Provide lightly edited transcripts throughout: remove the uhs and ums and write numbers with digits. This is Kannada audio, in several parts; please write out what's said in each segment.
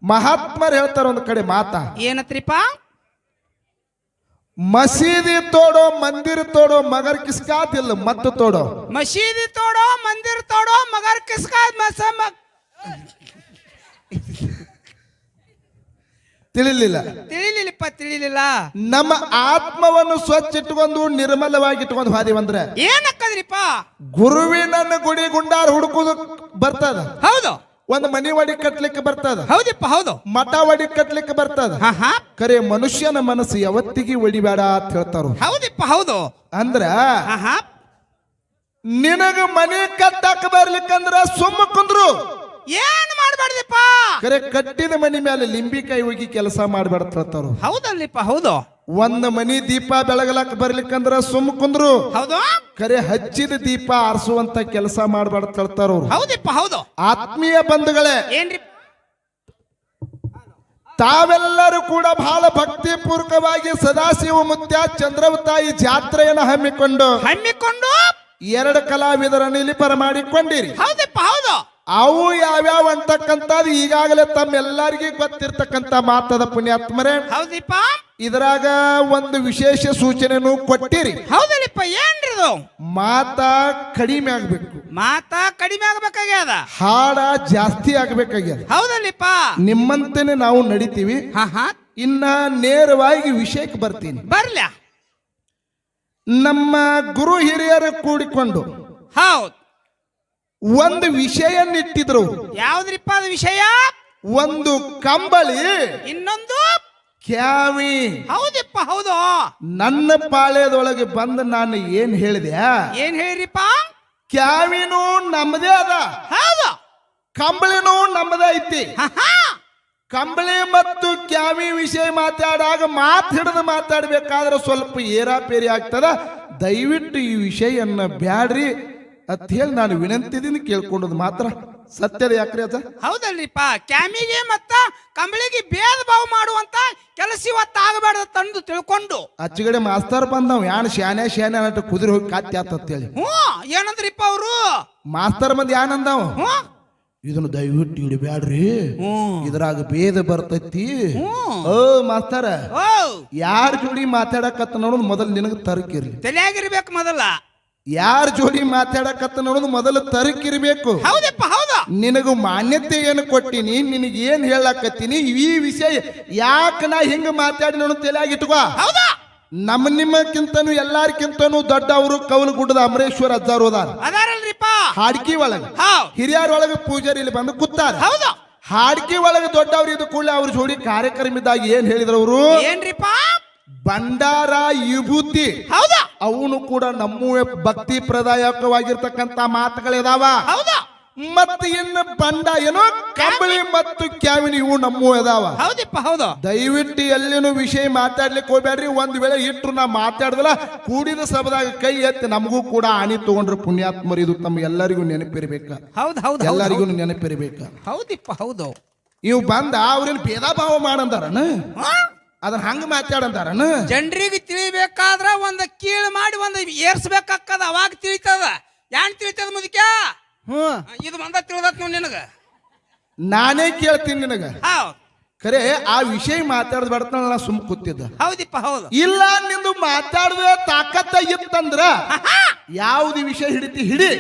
ಮಹಾತ್ಮರು ಹೇಳ್ತಾರ ಒಂದು ಕಡೆ ಮಾತಾ ಏನತ್ರಿಪ್ಪ? ಮಸೀದಿ ತೋಡೋ ಮಂದಿರ ತೋಡೋ ಮಗರ್ ಕಿಸ್ಕಾ ದಿಲ್ ಮತ್ ತೋಡೋ. ಮಸೀದಿ ತೋಡೋ ಮಂದಿರ ತೋಡೋ ಮಗರ್ ಕಿಸ್ಕಾ ತಿಳಿಲಿಲ್ಲ. ನಮ್ಮ ಆತ್ಮವನ್ನು ಸ್ವಚ್ಛ ಇಟ್ಕೊಂಡು ನಿರ್ಮಲವಾಗಿ ಇಟ್ಕೊಂಡು ಹಾದಿವಂದ್ರೆ ಏನಕ್ಕದ್ರಿಪ್ಪ? ಗುರುವಿನ ಗುಡಿ ಗುಂಡಾರ ಹುಡುಕುದು ಬರ್ತದ. ಹೌದು. ಒಂದು ಮನಿ ಒಡಿ ಕಟ್ಲಿಕ್ಕೆ ಬರ್ತದ. ಹೌದಿಪ್ಪ ಹೌದು. ಮಠ ಒಡಿ ಕಟ್ಲಿಕ್ಕೆ ಬರ್ತದ. ಕರೆ ಮನುಷ್ಯನ ಮನಸ್ಸು ಯಾವತ್ತಿಗೆ ಒಡಿಬೇಡ ಅಂತ ಹೇಳ್ತಾರ. ಹೌದಿಪ್ಪ ಹೌದು. ಅಂದ್ರ ನಿನಗ ಮನಿ ಕಟ್ಟಕ್ ಬರ್ಲಿಕ್ಕಂದ್ರ ಸುಮ್ಮ ಕುಂದ್ರು ಏನ್ ಮಾಡ್ಬಾರ್ದಿಪ್ಪ. ಕರೆ ಕಟ್ಟಿದ ಮನಿ ಮೇಲೆ ಲಿಂಬಿಕಾಯಿ ಹೋಗಿ ಕೆಲಸ ಮಾಡ್ಬೇಡ ಹೇಳ್ತಾರ. ಹೌದಲ್ಲಿಪ್ಪ ಹೌದು. ಒಂದ್ ಮನಿ ದೀಪ ಬೆಳಗಲಕ್ ಬರ್ಲಿಕ್ಕಂದ್ರ ಸುಮ್ಮ ಕುಂದ್ರು. ಹೌದು. ಕರೆ ಹಚ್ಚಿದ ದೀಪ ಆರಿಸುವಂತ ಕೆಲಸ ಮಾಡ್ಬೇಡ ಹೇಳ್ತಾರ. ಹೌದಿಪ್ಪ ಹೌದು. ಆತ್ಮೀಯ ಬಂಧುಗಳೇ, ಏನ್ರಿ ತಾವೆಲ್ಲರೂ ಕೂಡ ಬಹಳ ಭಕ್ತಿ ಪೂರ್ವಕವಾಗಿ ಸದಾಶಿವ ಮುತ್ಯ ಚಂದ್ರವತಾಯಿ ಜಾತ್ರೆಯನ್ನು ಹಮ್ಮಿಕೊಂಡು 2 ಕಲಾವಿದರನ್ನು ಇಲ್ಲಿ ಬರಮಾಡಿಕೊಂಡಿರಿ. ಹೌದಿಪ್ಪ ಹೌದು. ಅವು ಯಾವ್ಯಾವ ಅಂತಕ್ಕಂಥದ್ದು ಈಗಾಗಲೇ ತಮ್ಮೆಲ್ಲರಿಗೂ ಗೊತ್ತಿರ್ತಕ್ಕಂಥ ಮಾತದ ಪುಣ್ಯಾತ್ಮರೇ. ಹೌದಿಪ್ಪ. ಇದರಾಗ ಒಂದು ವಿಶೇಷ ಸೂಚನೆನೂ ಕೊಟ್ಟಿರಿ. ಹೌದಲ್ಲಿಪ್ಪ. ಏನ್ರಿ ಅದು? ಮಾತಾ ಕಡಿಮೆ ಆಗ್ಬೇಕು. ಮಾತಾ ಕಡಿಮೆ ಆಗ್ಬೇಕಾಗ್ಯದ. ಹಾಡ ಜಾಸ್ತಿ ಆಗ್ಬೇಕಾಗ್ಯದ. ಹೌದಲ್ಲಿಪ್ಪ. ನಿಮ್ಮಂತೆನೆ ನಾವು ನಡಿತೀವಿ. ಇನ್ನ ನೇರವಾಗಿ ವಿಷಯಕ್ಕೆ ಬರ್ತೀನಿ. ಬರ್ಲ. ನಮ್ಮ ಗುರು ಹಿರಿಯರು ಕೂಡಿಕೊಂಡು ಹೌದು ಒಂದು ವಿಷಯನ್ನಿಟ್ಟಿದ್ರು. ಯಾವ್ದ್ರಿಪ್ಪ ಅದು ವಿಷಯ? ಒಂದು ಕಂಬಳಿ, ಇನ್ನೊಂದು ಕ್ಯಾವಿ. ಹೌದಿಪ್ಪ ಹೌದು. ನನ್ನ ಪಾಳ್ಯದೊಳಗೆ ಬಂದು ನಾನು ಏನ್ ಹೇಳಿದೆ? ಏನ್ ಹೇಳಿರಿಪ್ಪ? ಕ್ಯಾವಿನೂ ನಮ್ಮದೇ ಅದ. ಹೌದು. ಕಂಬಳಿನೂ ನಮ್ಮದೇ ಐತಿ. ಕಂಬಳಿ ಮತ್ತು ಕ್ಯಾವಿ ವಿಷಯ ಮಾತಾಡಾಗ ಹಿಡಿದು ಮಾತಾಡ್ಬೇಕಾದ್ರೆ ಸ್ವಲ್ಪ ಏರಾಪೇರಿ ಆಗ್ತದ. ದಯವಿಟ್ಟು ಈ ವಿಷಯನ್ನ ಬ್ಯಾಡ್ರಿ ಅಂತ ಹೇಳಿ ನಾನು ವಿನಂತಿದಿಂದ ಕೇಳ್ಕೊಂಡದ್ ಮಾತ್ರ ಸತ್ಯದ. ಯಾಕ್ರಿ ಅದ? ಹೌದಲ್ರಿಪ್ಪ. ಕ್ಯಾಮಿಗೆ ಮತ್ತ ಕಂಬಳಿಗೆ ಭೇದ ಭಾವ ಮಾಡುವಂತ ಕೆಲಸ ಇವತ್ತಾಗಬೇಡ ತಂದು ತಿಳ್ಕೊಂಡು ಅಚ್ಚಗಡೆ ಮಾಸ್ತರ್ ಬಂದವ್ ಯಾನ್ ಶಾನೆ ಅನ್ನ ಕುದುರೆ ಹೋಗಿ ಕಾತ್ತಿ ಆತಂತೇಳಿ. ಏನಂದ್ರಿಪ್ಪ ಅವರು? ಮಾಸ್ತರ್ ಮಂದಿ ಯಾನಂದವ್, ಇದನ್ನು ದಯವಿಟ್ಟು ಇಡಬ್ಯಾಡ್ರಿ, ಇದ್ರಾಗ ಭೇದ ಬರ್ತೈತಿ. ಓ ಮಾಸ್ತರ, ಯಾರ ಜೋಡಿ ಮಾತಾಡಕತ್ತ ನೋಡೋದು ಮೊದಲು ನಿನಗ ತರಕಿರ್ಲಿ. ತಲೆಯಾಗಿರ್ಬೇಕು ಮೊದಲ. ಯಾರ ಜೋಡಿ ಮಾತಾಡಕತ್ತ ನೋಡೋದು ಮೊದಲು ತರಕಿರ್ಬೇಕು. ಹೌದಪ್ಪ ಹೌದು. ನಿನಗೂ ಮಾನ್ಯತೆ ಏನು ಕೊಟ್ಟಿನಿ, ನಿನಗೆ ಏನ್ ಹೇಳಕತ್ತೀನಿ, ಈ ವಿಷಯ ಯಾಕ ನಾ ಹಿಂಗ ಮಾತಾಡಿ ನೋಡೋದು ತಲೆಯಾಗಿ ಇಟ್ಕೋ. ಹೌದಾ? ನಿಮ್ಮಕ್ಕಿಂತನೂ ಎಲ್ಲಾರ್ಕಿಂತನೂ ದೊಡ್ಡ ಅವರು ಕೌಲಗುಡ್ಡದ ಅಮರೇಶ್ವರ ಅಜ್ಜಾರು ಅದಾರಲ್ರಿಪ್ಪ. ಹಾಡ್ಕಿ ಒಳಗ ಹಿರಿಯರೊಳಗ ಪೂಜಾರಿ ಇಲ್ಲಿ ಬಂದು ಕೂತಾರ. ಹೌದು. ಹಾಡ್ಕಿ ಒಳಗ ದೊಡ್ಡವ್ರು ಇದ್ದ ಕೂಡಲೇ ಅವ್ರ ಜೋಡಿ ಕಾರ್ಯಕ್ರಮ ಇದ್ದಾಗ ಏನ್ ಹೇಳಿದ್ರು ಅವರು? ಏನ್ರಿಪ್ಪ? ಭಂಡಾರ ವಿಭೂತಿ. ಹೌದಾ? ಅವನು ಕೂಡ ನಮ್ಮ ಭಕ್ತಿ ಪ್ರದಾಯಕವಾಗಿರ್ತಕ್ಕಂತ ಮಾತುಗಳಿದಾವ. ಹೌದಾ? ಮತ್ತೆ ಇನ್ನು ಏನೋ ಕಂಬಳಿ ಮತ್ತು ಕ್ಯಾವಿನಿ ಇವು ನಮ್ಮ ಅದಾವ. ಹೌದಪ್ಪ ಹೌದು. ದಯವಿಟ್ಟು ಎಲ್ಲಿನೂ ವಿಷಯ ಮಾತಾಡ್ಲಿಕ್ಕೆ ಹೋಗ್ಬೇಡ್ರಿ. ಒಂದ್ ವೇಳೆ ಇಟ್ರು ನಾ ಮಾತಾಡ್ದಲ್ಲ ಕೂಡಿದ ಸಭದಾಗ ಕೈ ಎತ್ತಿ ನಮಗೂ ಕೂಡ ಆಣಿ ತಗೊಂಡ್ರು ಪುಣ್ಯಾತ್ಮರು. ಇದು ತಮ್ಮ ಎಲ್ಲರಿಗೂ ನೆನಪಿರ್ಬೇಕ. ಹೌದು. ಎಲ್ಲರಿಗೂ ನೆನಪಿರ್ಬೇಕ. ಹೌದಿಪ್ಪ ಹೌದು. ಇವು ಬಂದ ಅವ್ರೇನು ಭೇದ ಭಾವ ಮಾಡಂದಾರನ, ಅದನ್ನ ಹಂಗ ಮಾತಾಡಂತಾರನ? ಜನರಿಗೆ ತಿಳಿಬೇಕಾದ್ರ ಒಂದ್ ಕೀಳು ಮಾಡಿ ಒಂದ್ ಏರ್ಸ್ಬೇಕಾಕ್ಕದ, ಅವಾಗ ತಿಳಿತದ. ಯಾನ್ ತಿಳಿತದ ಮುದಕ್ಯಾ? ಇದು ಬಂದ ತಿಳಿದತ್ ನೋಡಿ ನಿನಗ. ನಾನೇ ಕೇಳ್ತೀನಿ ನಿನಗ. ಖರೆ ಆ ವಿಷಯ ಮಾತಾಡದ್ ಬರ್ತನ ನಾ ಸುಮ್ ಕೂತಿದ್ದ. ಹೌದಿಪ್ಪ ಹೌದು. ಇಲ್ಲ ನಿಂದು ಮಾತಾಡದ ತಾಕತ್ತ ಇತ್ತಂದ್ರ ಯಾವ್ದು ವಿಷಯ ಹಿಡಿತಿ ಹಿಡಿ.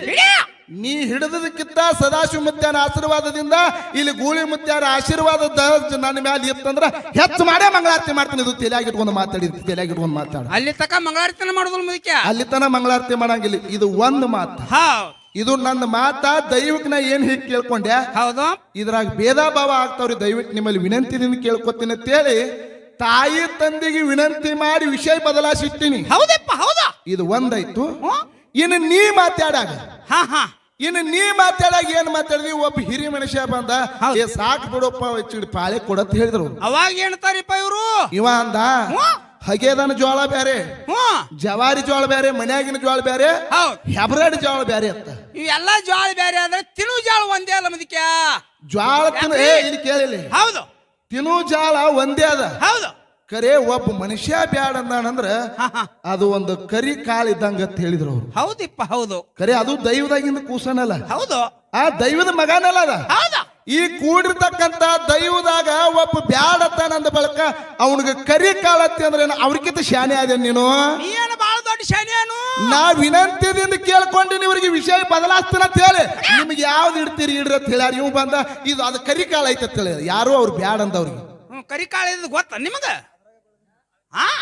ನೀ ಹಿಡಿದಕ್ಕಿಂತ ಸದಾಶಿವ ಮುತ್ಯಾನ ಆಶೀರ್ವಾದದಿಂದ ಇಲ್ಲಿ ಗೂಳಿ ಮುತ್ಯಾರ ಆಶೀರ್ವಾದದ ನನ್ನ ಮ್ಯಾಲ ಇತ್ತಂದ್ರ ಹೆಚ್ಚು ಮಾಡೇ ಮಂಗಳಾರತಿ ಮಾಡ್ತೀನಿ. ಇದು ತಲೆಯಾಗಿಟ್ಕೊಂಡು ಮಾತಾಡಿದ್ವಿ, ತಲೆಯಾಗಿಟ್ಕೊಂಡು ಮಾತಾಡ. ಅಲ್ಲಿ ತಕ ಮಂಗಳಾರತಿನ ಮಾಡೋದಿಲ್ಲ ಮುದಕ್ಯ. ಅಲ್ಲಿ ತನ ಮಂಗಳಾರತಿ ಮಾಡಂಗಿಲ್ಲ. ಇದು ಒಂದು ಮಾತು. ಇದು ನನ್ನ ಮಾತ. ದೈವಕ್ಕೆ ನಾ ಏನ್ ಹೀಗೆ ಕೇಳ್ಕೊಂಡೆ? ಹೌದು. ಇದ್ರಾಗ ಭೇದ ಭಾವ ಆಗ್ತಾವ್ರಿ. ದಯವಿಟ್ಟು ನಿಮ್ಮಲ್ಲಿ ವಿನಂತಿದಿಂದ ಕೇಳ್ಕೊತೀನಿ ಅಂತೇಳಿ ತಾಯಿ ತಂದೆಗೆ ವಿನಂತಿ ಮಾಡಿ ವಿಷಯ ಬದಲಾಯಿಸಿಟ್ಟಿನಿ. ಹೌದಪ್ಪ ಹೌದಾ? ಇದು ಒಂದಾಯ್ತು. ಇನ್ನು ನೀ ಮಾತಾಡಾಗ ಏನ್ ಮಾತಾಡಿದ್ವಿ? ಒಬ್ಬ ಹಿರಿಯ ಮನುಷ್ಯ ಬಂದ, ಏ ಸಾಕ್ ಬಿಡಪ್ಪ ಪಾಳೆ ಕೊಡತ್ ಹೇಳಿದ್ರು. ಅವಾಗ ಏನಂತಾರಿಪ್ಪ ಇವರು? ಇವ ಅಂದ, ಹಗೆದನ ಜೋಳ ಬೇರೆ, ಜವಾರಿ ಜೋಳ ಬೇರೆ, ಮನ್ಯಾಗಿನ ಜೋಳ ಬೇರೆ, ಹೆಬ್ರಾಡಿ ಜೋಳ ಬೇರೆ ಅಂತ. ಇವೆಲ್ಲಾ ಜೋಳ ಬೇರೆ ಆದ್ರೆ ತಿನ್ನು ಜೋಳ ಒಂದೇ ಅಲ್ಲ ಮುದಕ್ಯ. ಜ್ವಾಳ ತಿನ್ನು ಇಲ್ಲಿ ಕೇಳಿಲ್ಲ. ಹೌದು. ತಿನ್ನು ಜಾಳ ಒಂದೇ ಅದ. ಹೌದು. ಕರೆ ಒಬ್ಬ ಮನುಷ್ಯ ಬ್ಯಾಡ ಅಂದಾನಂದ್ರ ಅದು ಒಂದು ಕರಿ ಕಾಳು ಇದ್ದಂಗ ಅಂತ ಹೇಳಿದ್ರು ಅವ್ರು. ಹೌದಿಪ್ಪ ಹೌದು. ಕರೆ ಅದು ದೈವದಾಗಿಂದ ಕೂಸನಲ್ಲ. ಹೌದು. ಆ ದೈವದ ಮಗನಲ್ಲ ಅದ. ಹೌದು. ಈ ಕೂಡಿರ್ತಕ್ಕಂತ ದೈವದಾಗ ಒಬ್ಬ ಬ್ಯಾಡತ್ತಾನಂದ ಬಳಕ ಅವನಿಗೆ ಕರಿ ಕಾಳತ್ತಿ ಅಂದ್ರೆ ಅವ್ರಿಗಿಂತ ಶಾನೆ ಆದ ನೀನು. ನೀನು ಬಹಳ ದೊಡ್ಡ ಶಾನ್ಯಾನು. ನಾ ವಿನಂತಿದಿಂದ ಕೇಳ್ಕೊಂಡು ಇವ್ರಿಗೆ ವಿಷಯ ಬದಲಾಸ್ತಾನ ಅಂತ ಹೇಳಿ ನಿಮ್ಗೆ ಯಾವ್ದು ಇಡ್ತೀರಿ ಇಡ್ರಿ ಅಂತ ಹೇಳ್ಯಾರ. ಇವ್ ಬಂದ ಇದು ಅದು ಕರಿ ಕಾಳ ಐತೆ ಅಂತ ಹೇಳಿ ಯಾರು ಅವ್ರು ಬ್ಯಾಡ ಅಂತ ಅವ್ರಿಗೆ. ಕರಿ ಕಾಳ ಇದು ಗೊತ್ತ ನಿಮಗ?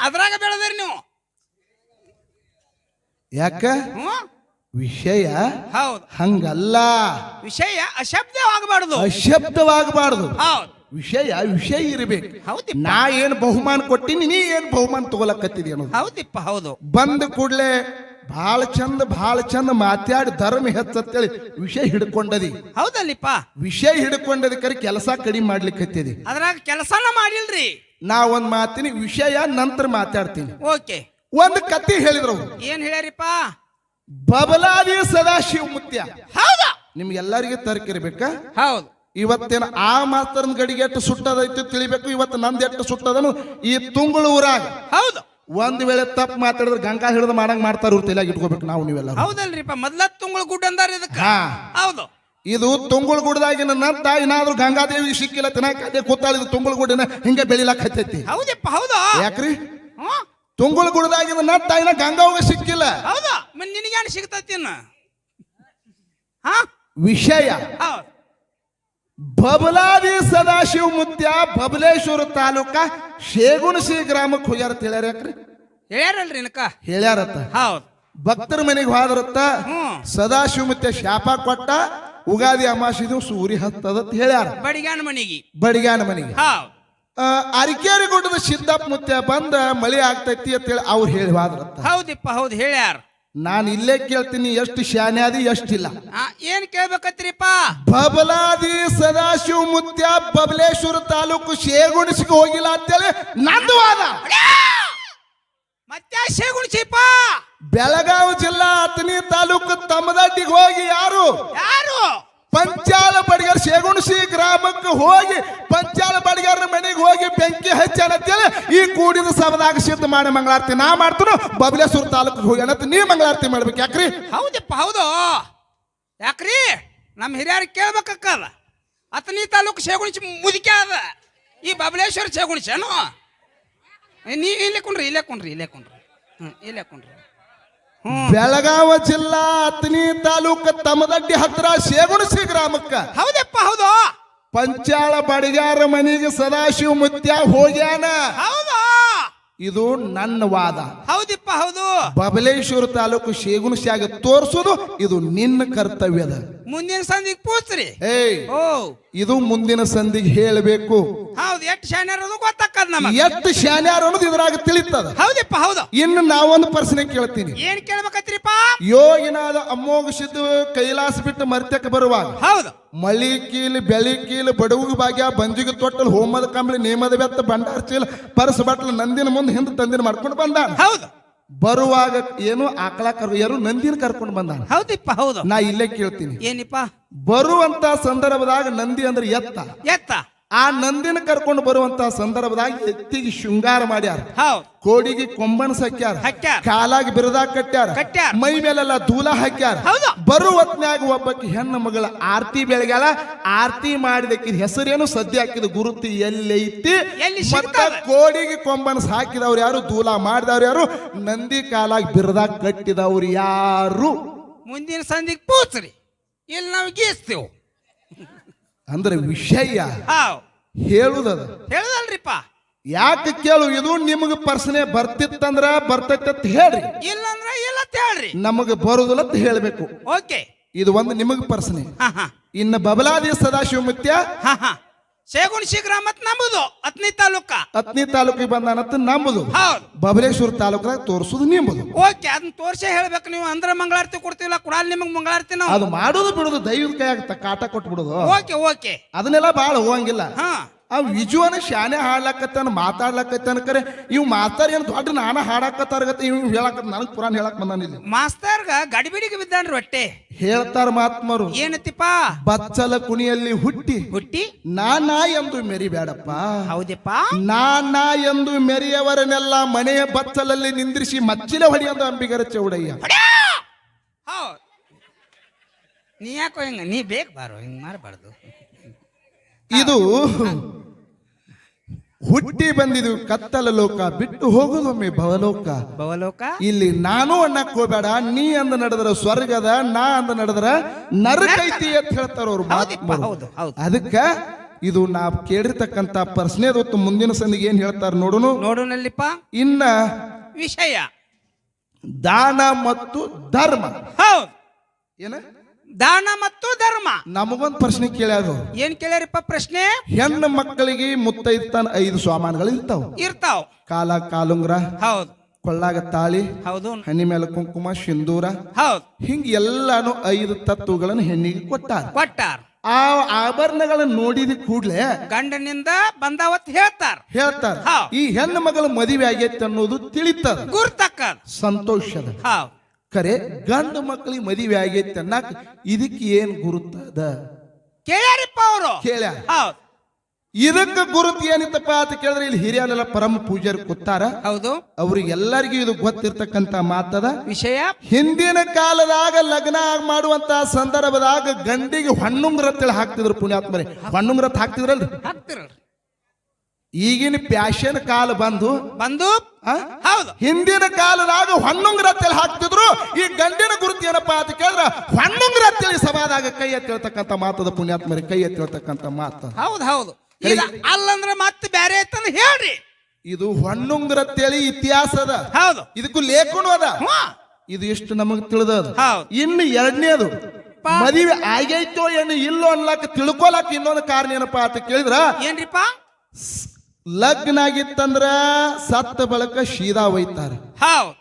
ಅದ್ರಾಗ ಬೆಳೆದ್ರಿ ನೀವು. ಯಾಕ ವಿಷಯ ಹೌದು ಹಂಗಲ್ಲ. ವಿಷಯ ಅಶಬ್ದವಾಗಬಾರ್ದು. ಅಶಬ್ದವಾಗಬಾರ್ದು. ಹೌದು ವಿಷಯ ಇರಬೇಕು. ಹೌದಿ ನಾ ಏನ್ ಬಹುಮಾನ ಕೊಟ್ಟಿನಿ, ನೀ ಏನ್ ಬಹುಮಾನ ತಗೊಳಕತ್ತಿದಿ ಅನ್ನೋದು. ಹೌದಿಪ್ಪ ಹೌದು. ಬಂದ ಕೂಡ್ಲೆ ಬಹಳ ಚಂದ ಮಾತಾಡಿ ಧರ್ಮ ಹೆಚ್ಚತ್ತೇಳಿ ವಿಷಯ ಹಿಡ್ಕೊಂಡದಿ. ಹೌದಲ್ಲಿಪ್ಪ ವಿಷಯ ಹಿಡ್ಕೊಂಡದಕ್ಕೆ ಕೆಲಸ ಕಡಿಮೆ ಮಾಡ್ಲಿಕ್ಕೆ ಹತ್ತಿದಿ. ಅದ್ರಾಗ ಕೆಲಸನ ಮಾಡಿಲ್ರಿ. ನಾ ಒಂದ್ ಮಾತಿನಿ ವಿಷಯ ನಂತರ ಮಾತಾಡ್ತೀನಿ. ಓಕೆ. ಒಂದು ಕತೆ ಹೇಳಿದ್ರು. ಏನ್ ಹೇಳ್ಯಾರಿಪ್ಪ? ಬಬಲಾದಿ ಸದಾಶಿವ ಮುತ್ಯ. ಹೌದಾ? ನಿಮ್ಗೆಲ್ಲರಿಗೆ ತರ್ಕಿರ್ಬೇಕ. ಹೌದು. ಇವತ್ತೇನ ಆ ಮಾಸ್ತರನ ಗಡಿಗೆ ಎಷ್ಟು ಸುಟ್ಟದೈತಿ ತಿಳಿಬೇಕು. ಇವತ್ತು ನಂದು ಎಷ್ಟು ಸುಟ್ಟದನು ಈ ತುಂಗಳು ಊರಾಗ. ಹೌದು. ಒಂದ್ ವೇಳೆ ತಪ್ಪು ಮಾತಾಡಿದ್ರೆ ಗಂಗಾ ಹಿಡಿದು ಮಾಡಂಗ್ ಮಾಡ್ತಾರ. ತಲೆಯಾಗಿ ಇಟ್ಕೋಬೇಕು ನಾವು ನೀವೆಲ್ಲ. ಹೌದಲ್ರಿಪ್ಪ, ಮೊದ್ಲ ತುಂಗಳ ಗುಡ್ಡ ಅಂದಾರ ಇದಕ್ಕ. ಹೌದು. ಇದು ತುಂಗುಳ ಗುಡ್ಡದಾಗಿನ ನಂತ ಏನಾದ್ರು ಗಂಗಾದೇವಿ ಸಿಕ್ಕಿಲ್ಲ ತಿನ್ನಕ ಕೂತಾಳಿದ ತುಂಗುಳ ಗುಡ್ಡನ ಹಿಂಗೆ ಬೆಳಿಲಾಕ ಹತ್ತೈತಿ. ಹೌದಪ್ಪ ಹೌದು. ಯಾಕ್ರಿ? ತುಂಗುಳ ಗುಡ್ಡದಾಗಿನ ನಂತ ಇನ್ನ ಗಂಗಾವಾಗ ಸಿಕ್ಕಿಲ್ಲ. ಹೌದಾ? ನಿನಗೇನು ಸಿಗ್ತೈತಿ? ವಿಷಯ ಹೌದು. ಬಬಲಾದಿ ಸದಾಶಿವ ಮುತ್ಯ ಬಬಲೇಶ್ವರ ತಾಲೂಕ ಶೇಗುಣಸಿ ಗ್ರಾಮಕ್ಕೆ ಹೋಗ್ಯಾರ ಅಂತ ಹೇಳ್ಯಾರ. ಯಾಕ್ರಿ? ಹೇಳ್ಯಾರಲ್ರಿ ನಕ ಹೇಳ್ಯಾರತ್ತ. ಹೌದು. ಭಕ್ತರ ಮನೆಗೆ ಹೋದ್ರತ್ತ. ಸದಾಶಿವ ಮುತ್ಯ ಶಾಪ ಕೊಟ್ಟ. ಉಗಾದಿ ಅಮಾಸಿ ದಿವಸ ಊರಿ ಹತ್ತದತ್ ಹೇಳ್ಯಾರ. ಬಡಿಗಾನ ಮನೆಗೆ. ಹೌದು. ಅರಿಕೇರಿ ಗುಡ್ಡದ ಸಿದ್ದಪ್ಪ ಮುತ್ಯ ಬಂದ ಮಳೆ ಆಗ್ತೈತಿ ಅಂತ ಹೇಳಿ ಅವ್ರು ಹೇಳಿ ಹೋದ್ರತ್ತ. ಹೌದಿಪ್ಪ ಹೌದು ಹೇಳ್ಯಾರ. ನಾನು ಇಲ್ಲೇ ಕೇಳ್ತೀನಿ, ಎಷ್ಟು ಶಾನ್ಯಾದಿ ಎಷ್ಟಿಲ್ಲ. ಏನ್ ಕೇಳ್ಬೇಕತ್ರಿಪ್ಪ? ಬಬಲಾದಿ ಸದಾಶಿವ ಮುತ್ಯ ಬಬಲೇಶ್ವರ ತಾಲೂಕು ಶೇಗುಣಿಸಿಗೆ ಹೋಗಿಲ್ಲ ಅಂತೇಳಿ ನಂದು ವಾದ. ಮತ್ತೆ ಶೇಗುಣಿಸಿಪ್ಪ ಬೆಳಗಾವಿ ಜಿಲ್ಲಾ ಅತನಿ ತಾಲೂಕು ತಮ್ಮದಡ್ಡಿಗೆ ಹೋಗಿ ಯಾರು ಪಂಚಾಲ ಬಡಿಗಾರ ಶೇಗುಣಸಿ ಗ್ರಾಮಕ್ಕೆ ಹೋಗಿ ಪಂಚಾಲ ಬಡಿಗಾರನ ಮನೆಗೆ ಹೋಗಿ ಬೆಂಕಿ ಹಚ್ಚಾನ ಅಂತೇಳಿ ಈ ಕೂಡಿದ ಸಭದಾಗ ಸಿದ್ಧ ಮಾಡಿ ಮಂಗಳಾರತಿ ನಾ ಮಾಡ್ತಾನು. ಬಬಲೇಶ್ವರ ತಾಲೂಕಿಗೆ ಹೋಗಿ ಅನ್ನತ್ ನೀ ಮಂಗಳಾರತಿ ಮಾಡ್ಬೇಕು. ಯಾಕ್ರಿ? ಹೌದಪ್ಪ ಹೌದು. ಯಾಕ್ರಿ? ನಮ್ಮ ಹಿರಿಯರಿಗೆ ಕೇಳ್ಬೇಕಕ್ಕದ. ಅತನಿ ತಾಲೂಕು ಶೇಗುಣಿಸಿ ಮುದುಕಿ ಅದ, ಈ ಬಬಲೇಶ್ವರ ಶೇಗುಣಿಸಿ ಅನು. ನೀ ಇಲ್ಲೇ ಕುಂಡ್ರಿ. ಬೆಳಗಾವಿ ಜಿಲ್ಲಾ ಅತನಿ ತಾಲೂಕು ತಮ್ಮದಡ್ಡಿ ಹತ್ರ ಶೇಗುಣಸಿ ಗ್ರಾಮಕ್ಕ. ಹೌದಪ್ಪ ಹೌದು. ಪಂಚಾಳ ಬಡಿಗಾರ ಮನೆಗೆ ಸದಾಶಿವ ಮುತ್ಯ ಹೋಗ್ಯಾನ. ಹೌದು. ಇದು ನನ್ನ ವಾದ. ಹೌದಪ್ಪ ಹೌದು. ಬಬಲೇಶ್ವರ ತಾಲೂಕು ಶೇಗುಣಸಿಯಾಗಿ ತೋರಿಸೋದು ಇದು ನಿನ್ನ ಕರ್ತವ್ಯದ. ಮುಂದಿನ ಸಂದಿಗೆ ಪೂಸ್ತ್ರಿ. ಇದು ಮುಂದಿನ ಸಂದಿಗೆ ಹೇಳಬೇಕು. ಹೌದು. ಎಷ್ಟು ಶಾನ್ಯಾರ ಗೊತ್ತಾಕದ ನಮಗೆ. ಎಷ್ಟು ಶಾನ್ಯಾರ ಅನ್ನೋದು ಇದ್ರಾಗ ತಿಳಿತದ. ಹೌದಪ್ಪ ಹೌದು. ಇನ್ನು ನಾವೊಂದು ಪ್ರಶ್ನೆ ಕೇಳ್ತೀನಿ. ಏನ್ ಕೇಳ್ಬೇಕತ್ರಿಪ್ಪ? ಯೋಗಿನಾದ ಅಮೋಘ ಸಿದ್ದು ಕೈಲಾಸ ಬಿಟ್ಟು ಮರ್ತ್ಯಕ್ಕೆ ಬರುವಾಗ ಹೌದು ಮಳಿ ಕೀಲಿ ಬೆಳಿ ಕೀಲಿ ಬಡವುಗ ಭಾಗ್ಯ ಬಂಜಿಗೆ ತೊಟ್ಟಲು ಹೋಮದ ಕಂಬಳಿ ನೇಮದ ಬೆತ್ತ ಬಂಡಾರ ಚೀಲ ಪರಸ ಬಟ್ಲ ನಂದಿನ ಮುಂದೆ ಹಿಂದೆ ತಂದಿನ ಮಾಡ್ಕೊಂಡು ಬಂದ. ಹೌದು. ಬರುವಾಗ ಏನು ಆಕಳ ಯಾರು ನಂದಿನ ಕರ್ಕೊಂಡು ಬಂದ. ಹೌದಿಪ್ಪ ಹೌದು. ನಾ ಇಲ್ಲೇ ಕೇಳ್ತೀನಿ, ಏನಿಪ್ಪ ಬರುವಂತ ಸಂದರ್ಭದಾಗ ನಂದಿ ಅಂದ್ರೆ ಎತ್ತ ಆ ನಂದಿನ ಕರ್ಕೊಂಡು ಬರುವಂತ ಸಂದರ್ಭದಾಗ ಎತ್ತಿಗೆ ಶೃಂಗಾರ ಮಾಡ್ಯಾರ. ಕೋಡಿಗೆ ಕೊಂಬಣ ಸಕ್ಯಾರ, ಕಾಲಾಗಿ ಬಿರದಾಗ ಕಟ್ಟ್ಯಾರ, ಮೈ ಮೇಲೆಲ್ಲ ದೂಲ ಹಾಕ್ಯಾರ. ಬರುವತ್ನ್ಯಾಗ ಒಬ್ಬಕ್ಕೆ ಹೆಣ್ಣು ಮಗಳ ಆರ್ತಿ ಬೆಳಗ್ಯಾಳ. ಆರ್ತಿ ಮಾಡಿದಕ್ಕೆ ಹೆಸರೇನು ಸದ್ಯ ಹಾಕಿದ ಗುರುತು ಎಲ್ಲೈತಿ. ಮತ್ತ ಕೋಡಿಗೆ ಕೊಂಬಣ ಹಾಕಿದವ್ರು ಯಾರು, ದೂಲ ಮಾಡಿದವ್ರು ಯಾರು, ನಂದಿ ಕಾಲಾಗಿ ಬಿರದಾಗ ಕಟ್ಟಿದವ್ರು ಯಾರು? ಮುಂದಿನ ಸಂದಿಗೆ ಪೂಚ್ರಿ, ಇಲ್ಲಿ ನಾವು ಗೀಸ್ತೇವೆ. ಅಂದ್ರೆ ವಿಷಯ ಹೇಳುದದ ಹೇಳುದಲ್ರಿಪ್ಪ. ಯಾಕೆ ಕೇಳು, ಇದು ನಿಮಗೆ ಪ್ರಶ್ನೆ ಬರ್ತಿತ್ತಂದ್ರ ಬರ್ತೈತೆ ಅಂತ ಹೇಳ್ರಿ, ಇಲ್ಲಂದ್ರ ಇಲ್ಲ ಹೇಳ್ರಿ. ನಮಗೆ ಬರುದಿಲ್ಲ ಅಂತ ಹೇಳ್ಬೇಕು. ಓಕೆ, ಇದು ಒಂದು ನಿಮಗೆ ಪ್ರಶ್ನೆ. ಇನ್ನು ಬಬಲಾದಿ ಸದಾಶಿವ ಮುತ್ಯ ಶೇಗುಣಸಿ ಗ್ರಾಮ ನಂಬುದು ಅತ್ನಿ ತಾಲೂಕಿಗೆ ಬಂದಾನತ್ ನಂಬುದು. ಬಬಲೇಶ್ವರ ತಾಲೂಕದಾಗ ತೋರಿಸುದು ನಿಂಬುದು. ಓಕೆ, ಅದನ್ನ ತೋರ್ಸೇ ಹೇಳ್ಬೇಕು ನೀವು. ಅಂದ್ರೆ ಮಂಗಳಾರತಿ ಕೊಡ್ತೀವಿಲ್ಲ, ಕೊಡಲ್ ನಿಮಗೆ ಮಂಗಳಾರತಿ ನಾವು. ಅದು ಮಾಡೋದು ಬಿಡುದು ದೈವದ ಕೈಯಾಗ ಕಾಟ ಕೊಟ್ಟು ಬಿಡುದು. ಓಕೆ ಅದನ್ನೆಲ್ಲ ಬಾಳ ಹೋಗಂಗಿಲ್ಲ. ಆ ವಿಜುವನ ಶಾನೆ ಹಾಡ್ಲಕತ್ತಾನ, ಮಾತಾಡ್ಲಕತ್ತಾನ. ಕರೆ ಇವ್ ಮಾಸ್ತಾರ ಏನ್ ದೊಡ್ಡ ನಾನ ಹಾಡಾಕತ್ತಾರಗತ್ತ ಇವ್ ಹೇಳಕ ನನಗ್ ಪುರಾಣ ಹೇಳಕ್ ಬಂದಾನಿಲ್ಲ. ಮಾಸ್ತರ್ಗ ಗಡಿಬಿಡಿಗೆ ಬಿದ್ದಾನ್ರಿ ಹೊಟ್ಟೆ. ಹೇಳ್ತಾರ ಮಹಾತ್ಮರು, ಏನತ್ತಿಪ್ಪ? ಬಚ್ಚಲ ಕುಣಿಯಲ್ಲಿ ಹುಟ್ಟಿ ನಾನಾ ಎಂದು ಮೆರಿಬೇಡಪ್ಪ. ಹೌದಪ್ಪ. ನಾನಾ ಎಂದು ಮೆರಿಯವರನ್ನೆಲ್ಲ ಮನೆಯ ಬಚ್ಚಲಲ್ಲಿ ನಿಂದ್ರಿಸಿ ಮಚ್ಚಿನ ಹೊಡೆಯಂದು ಅಂಬಿಗರ ಚೌಡಯ್ಯ. ನೀ ಯಾಕೋ ಹಿಂಗ ನೀ ಬೇಗ ಬಾರೋ, ಹಿಂಗ್ ಮಾಡಬಾರ್ದು. ಇದು ಹುಟ್ಟಿ ಬಂದಿದ್ದು ಕತ್ತಲ ಲೋಕ ಬಿಟ್ಟು ಹೋಗುದೊಮ್ಮೆ ಭವಲೋಕ. ಭವಲೋಕ ಇಲ್ಲಿ ನಾನು ಅನ್ನಕ್ ಹೋಗ್ಬೇಡ, ನೀ ಅಂದ ನಡೆದ್ರ ಸ್ವರ್ಗದ, ನಾ ಅಂದ ನಡೆದ್ರ ನರಕೈತಿ ಅಂತ ಹೇಳ್ತಾರ ಅವ್ರು ಮಹಾತ್ಮರು. ಹೌದು ಹೌದು. ಅದಕ್ಕ ಇದು ನಾ ಕೇಳಿರ್ತಕ್ಕಂತ ಪ್ರಶ್ನೆದೊತ್ತು ಮುಂದಿನ ಸಂದಿಗೆ ಏನ್ ಹೇಳ್ತಾರ ನೋಡುನು. ನೋಡುನಲ್ಲಿಪ್ಪ ಇನ್ನ ವಿಷಯ ದಾನ ಮತ್ತು ಧರ್ಮ. ಹೌದು, ಏನ ದಾನ ಮತ್ತು ಧರ್ಮ. ನಮಗೊಂದ್ ಪ್ರಶ್ನೆ ಕೇಳ್ಯಾರ. ಏನ್ ಕೇಳ್ಯಾರಿಪ್ಪ ಪ್ರಶ್ನೆ? ಹೆಣ್ಣು ಮಕ್ಕಳಿಗೆ ಮುತ್ತೈದತನ 5 ಸಾಮಾನುಗಳು ಇರ್ತಾವ. ಕಾಲ ಕಾಲುಂಗ್ರ, ಹೌದು ಕೊಳ್ಳಾಗ ತಾಳಿ, ಹೌದು ಹನಿ ಮೇಲೆ ಕುಂಕುಮ, ಸಿಂಧೂರ, ಹೌದು ಹಿಂಗ ಎಲ್ಲಾನು 5 ತತ್ವಗಳನ್ನು ಹೆಣ್ಣಿಗೆ ಕೊಟ್ಟಾರ. ಆ ಆಭರಣಗಳನ್ನ ನೋಡಿದ ಕೂಡ್ಲೆ ಗಂಡನಿಂದ ಬಂದಾವತ್ ಹೇಳ್ತಾರ. ಹೇಳ್ತಾರ ಈ ಹೆಣ್ಣು ಮಗಳ ಮದುವೆ ಆಗೈತೆ ಅನ್ನೋದು ತಿಳಿತದ, ಗುರ್ತಕ್ಕ ಸಂತೋಷದ. ಹೌದು. ಖರೆ ಗಂಡು ಮಕ್ಕಳಿಗೆ ಮದುವೆ ಆಗೈತೆ ಅನ್ನಕ್ ಇದಕ್ಕೆ ಏನ್ ಗುರುತದ ಕೇಳ್ಯಾರಿಪ್ಪ ಅವರು. ಕೇಳ್ಯಾರ. ಹೌದು. ಇದಕ್ಕೆ ಗುರುತು ಏನಿತ್ತಪ್ಪ ಅಂತ ಕೇಳಿದ್ರೆ ಇಲ್ಲಿ ಹಿರಿಯರೆಲ್ಲ ಪರಮ ಪೂಜಾರಿ ಕೂತಾರ. ಹೌದು. ಅವ್ರಿಗೆಲ್ಲರಿಗೂ ಇದು ಗೊತ್ತಿರ್ತಕ್ಕಂತ ಮಾತದ ವಿಷಯ. ಹಿಂದಿನ ಕಾಲದಾಗ ಲಗ್ನ ಮಾಡುವಂತ ಸಂದರ್ಭದಾಗ ಗಂಡಿಗೆ ಹೊಣ್ಣುಂಗ್ರತ್ತೇಳಿ ಹಾಕ್ತಿದ್ರು ಪುಣ್ಯಾತ್ಮರೇ. ಹೊಣ್ಣುಂಗ್ರತ್ ಹಾಕ್ತಿದ್ರಲ್ರಿ. ಹಾಕ್ತಿರಲ್ರಿ. ಈಗಿನ ಪ್ಯಾಶನ್ ಕಾಲ ಬಂದು ಹೌದು. ಹಿಂದಿನ ಕಾಲದಾಗ ಹೊಣ್ಣುಂಗ್ರತ್ತೇಳಿ ಹಾಕ್ತಿದ್ರು. ಈ ಗಂಡಿನ ಗುರುತು ಏನಪ್ಪಾ ಅಂತ ಕೇಳಿದ್ರ ಹೊಣ್ಣುಂಗ್ರತ್ತೇಳಿ ಸಭಾದಾಗ ಕೈ ಎತ್ತಿಳ್ತಕ್ಕಂತ ಮಾತದ ಪುಣ್ಯಾತ್ಮರೇ. ಕೈ ಎತ್ತಿಳ್ತಕ್ಕಂತ ಮಾತ. ಹೌದು ಹೌದು. ಅಲ್ಲಂದ್ರ ಮತ್ತೆ ಬ್ಯಾರೆ ಐತಂದ ಹೇಳ್ರಿ. ಇದು ಹೊಣ್ಣುಂಗ್ರತ್ತೇಳಿ ಇತಿಹಾಸದ. ಹೌದು. ಇದಕ್ಕೂ ಲೇಖನು ಅದ. ಇದು ಎಷ್ಟು ನಮಗ್ ತಿಳಿದದ. ಇನ್ನು ಎರಡನೇದು ಮದುವೆ ಆಗೈತೋ ಏನು ಇಲ್ಲೋ ಅನ್ಲಾಕ ತಿಳ್ಕೊಳಕ್ ಇನ್ನೊಂದು ಕಾರಣ ಏನಪ್ಪಾ ಅಂತ ಕೇಳಿದ್ರ ಏನ್ರಿಪ್ಪ? ಲಗ್ನ ಆಗಿತ್ತಂದ್ರ ಸತ್ತ ಬಳಕ ಶೀದಾ ಒಯ್ತಾರ. ಹೌದು.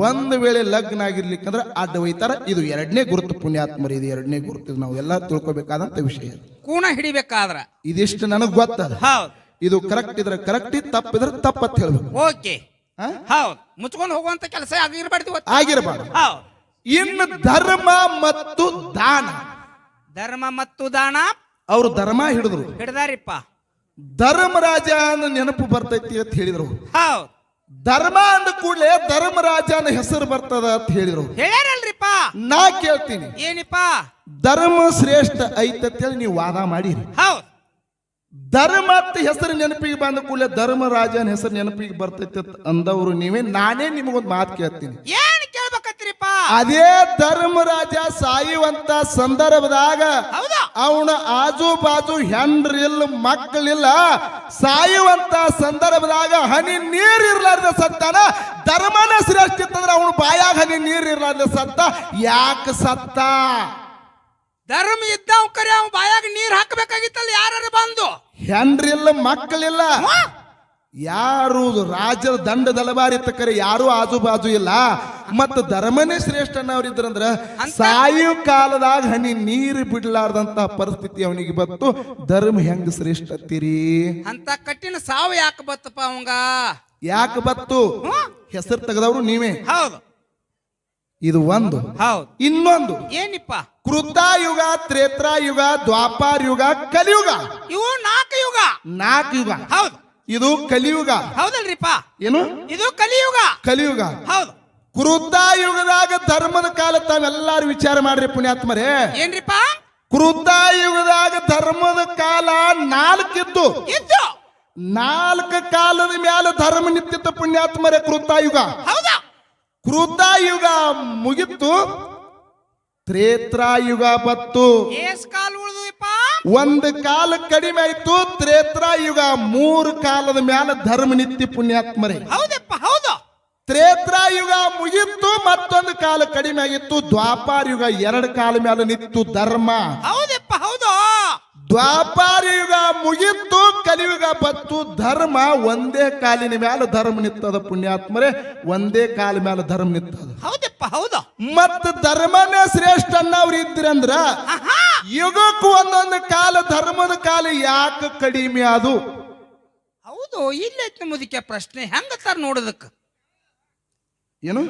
ಒಂದ್ ವೇಳೆ ಲಗ್ನ ಆಗಿರ್ಲಿಕ್ಕಂದ್ರ ಅಡ್ಡ ಒಯ್ತಾರ. ಇದು ಎರಡನೇ ಗುರುತು ಪುಣ್ಯಾತ್ಮರಿ. ಇದು ಎರಡನೇ ಗುರುತು ನಾವು ಎಲ್ಲ ತಿಳ್ಕೊಬೇಕಾದಂತ ವಿಷಯ. ಕೂಣ ಹಿಡಿಬೇಕಾದ್ರ ಇದಿಷ್ಟು ನನಗ್ ಗೊತ್ತದ. ಹೌದು. ಇದು ಕರೆಕ್ಟ್ ಇದ್ರೆ ಕರೆಕ್ಟ್, ತಪ್ಪಿದ್ರೆ ತಪ್ಪತ್ ಹೇಳ್ಬೇಕು. ಓಕೆ. ಹೌದು. ಮುಚ್ಕೊಂಡು ಹೋಗುವಂತ ಕೆಲಸ ಆಗಿರ್ಬಾರ್ದು. ಆಗಿರಬಾರ್ದು. ಹೌದು. ಇನ್ನು ಧರ್ಮ ಮತ್ತು ದಾನ. ಧರ್ಮ ಮತ್ತು ದಾನ ಅವರು ಧರ್ಮ ಹಿಡ್ದಾರಿಪ್ಪ. ಧರ್ಮರಾಜ ಅನ್ನೋ ನೆನಪು ಬರ್ತೈತಿ ಅಂತ ಹೇಳಿದ್ರು. ಹೌದು. ಧರ್ಮ ಅಂದ ಕೂಡಲೇ ಧರ್ಮರಾಜನ ಹೆಸರು ಬರ್ತದ ಅಂತ ಹೇಳಿದ್ರು. ಹೇಳ್ಯಾರಲ್ರಿಪ್ಪ. ನಾ ಕೇಳ್ತೀನಿ, ಏನಿಪ್ಪ? ಧರ್ಮ ಶ್ರೇಷ್ಠ ಐತಂತೇಳಿ ನೀವು ವಾದ ಮಾಡಿರಿ. ಹೌದು. ಧರ್ಮ ಅಂತ ಹೆಸರು ನೆನಪಿಗೆ ಬಂದ ಕೂಡಲೇ ಧರ್ಮರಾಜನ ಹೆಸರು ನೆನಪಿಗೆ ಬರ್ತೈತಿ ಅಂದವರು ನೀವೇ. ನಾನೇ ನಿಮಗೊಂದು ಮಾತು ಕೇಳ್ತೀನಿ. ಏನ್ ಕೇಳ್ಬೇಕತ್ರಿಪ್ಪ? ಅದೇ ಧರ್ಮರಾಜ ಸಾಯುವಂತ ಸಂದರ್ಭದಾಗ ಅವನ ಆಜು ಬಾಜು ಹೆಂಡ್ರಿಲ್ಲ, ಮಕ್ಕಳಿಲ್ಲ. ಸಾಯುವಂತ ಸಂದರ್ಭದಾಗ ಹನಿ ನೀರ್ ಇರ್ಲಾರ್ದ ಸತ್ತಾನ. ಧರ್ಮನ ಶ್ರೇಷ್ಠ ಇತ್ತಂದ್ರೆ ಅವನು ಬಾಯಾಗ ಹನಿ ನೀರ್ ಇರ್ಲಾರ್ದ ಸತ್ತ. ಯಾಕೆ ಸತ್ತ? ಧರ್ಮ ಇದ್ದಾವ್ ಕರೆ ಅವ್ ಬಾಯಾಗ ನೀರ್ ಹಾಕಬೇಕಾಗಿತ್ತಲ್ಲ. ಯಾರು ಬಂದು ಹೆಂಡ್ರಿಲ್ಲ, ಮಕ್ಕಳಿಲ್ಲ. ಯಾರು ರಾಜರ ದಂಡ ದಳಬಾರಿ ಕರೆ ಯಾರು ಆಜು ಬಾಜು ಇಲ್ಲ. ಮತ್ತ ಧರ್ಮನೇ ಶ್ರೇಷ್ಠ ಅನ್ನವ್ರಿದ್ರಂದ್ರ ಸಾಯು ಕಾಲದಾಗ ಹನಿ ನೀರು ಬಿಡ್ಲಾರ್ದಂತ ಪರಿಸ್ಥಿತಿ ಅವನಿಗೆ ಬತ್ತು. ಧರ್ಮ ಹೆಂಗ ಶ್ರೇಷ್ಠ ಅಂತೀರಿ? ಅಂತ ಕಟ್ಟಿನ ಸಾವು ಯಾಕೆ ಬತ್ತಪ್ಪ ಅವಂಗ? ಯಾಕೆ ಬತ್ತು? ಹೆಸರು ತೆಗೆದವ್ರು ನೀವೇ. ಹೌದು. ಇದು ಒಂದು. ಹೌದು. ಇನ್ನೊಂದು ಏನಿಪ್ಪ? ಕೃತಾಯುಗ, ತ್ರೇತಾಯುಗ, ದ್ವಾಪಾರ ಯುಗ, ಕಲಿಯುಗ. ಇವು 4 ಯುಗ. 4 ಯುಗ. ಹೌದು. ಇದು ಕಲಿಯುಗ. ಹೌದಲ್ರಿಪ್ಪ? ಏನು? ಇದು ಕಲಿಯುಗ. ಕಲಿಯುಗ. ಹೌದು. ಕೃತಾಯುಗದಾಗ ಧರ್ಮದ ಕಾಲ ತಾವೆಲ್ಲಾರು ವಿಚಾರ ಮಾಡ್ರಿ ಪುಣ್ಯಾತ್ಮರೇ. ಏನ್ರಿಪ್ಪ? ಕೃತಾಯುಗದಾಗ ಧರ್ಮದ ಕಾಲ 4 ಇದ್ದು. 4 ಕಾಲದ ಮ್ಯಾಲ ಧರ್ಮ ನಿಂತಿತ್ತು ಪುಣ್ಯಾತ್ಮರೇ ಕೃತಾಯುಗ. ಹೌದಾ? ಕೃತಾಯುಗ ಮುಗಿತ್ತು, ತ್ರೇತಾಯುಗ ಬತ್ತು. ಎಸ್ ಕಾಲ ಉಳಿದುಪ್ಪ? 1 ಕಾಲ ಕಡಿಮೆ ಆಯ್ತು. ತ್ರೇತಾಯುಗ 3 ಕಾಲದ ಮ್ಯಾಲ ಧರ್ಮ ನಿತ್ಯ ಪುಣ್ಯಾತ್ಮರೇ. ಹೌದಪ್ಪ. ಹೌದು. ತ್ರೇತಾಯುಗ ಮುಗಿತ್ತು, ಮತ್ತೊಂದು ಕಾಲ ಕಡಿಮೆ ಆಗಿತ್ತು. ದ್ವಾಪಾರ ಯುಗ 2 ಕಾಲ ಮ್ಯಾಲ ನಿತ್ತು ಧರ್ಮ. ಹೌದಪ್ಪ. ಹೌದು. ದ್ವಾಪಾರ ಯುಗ ಮುಗಿತ್ತು, ಕಲಿಯುಗ ಬತ್ತು. ಧರ್ಮ ಒಂದೇ ಕಾಲಿನ ಮ್ಯಾಲ ಧರ್ಮ ನಿತ್ತದ ಪುಣ್ಯಾತ್ಮರೇ. ಒಂದೇ ಕಾಲ ಮ್ಯಾಲ ಧರ್ಮ ನಿತ್ತದ. ಹೌದಪ್ಪ. ಹೌದು. ಮತ್ತ ಧರ್ಮನೇ ಶ್ರೇಷ್ಠ ಅನ್ನವ್ರು ಇದ್ರಂದ್ರ ಯುಗಕ್ಕೂ ಒಂದೊಂದು ಕಾಲ ಧರ್ಮದ ಕಾಲ ಯಾಕೆ ಕಡಿಮೆ ಅದು? ಹೌದು. ಇಲ್ಲೈತಿ ಮುದಿಕೆ ಪ್ರಶ್ನೆ. ಹೆಂಗತ್ತಾರ ನೋಡೋದಕ್ಕೆ? ಏನು?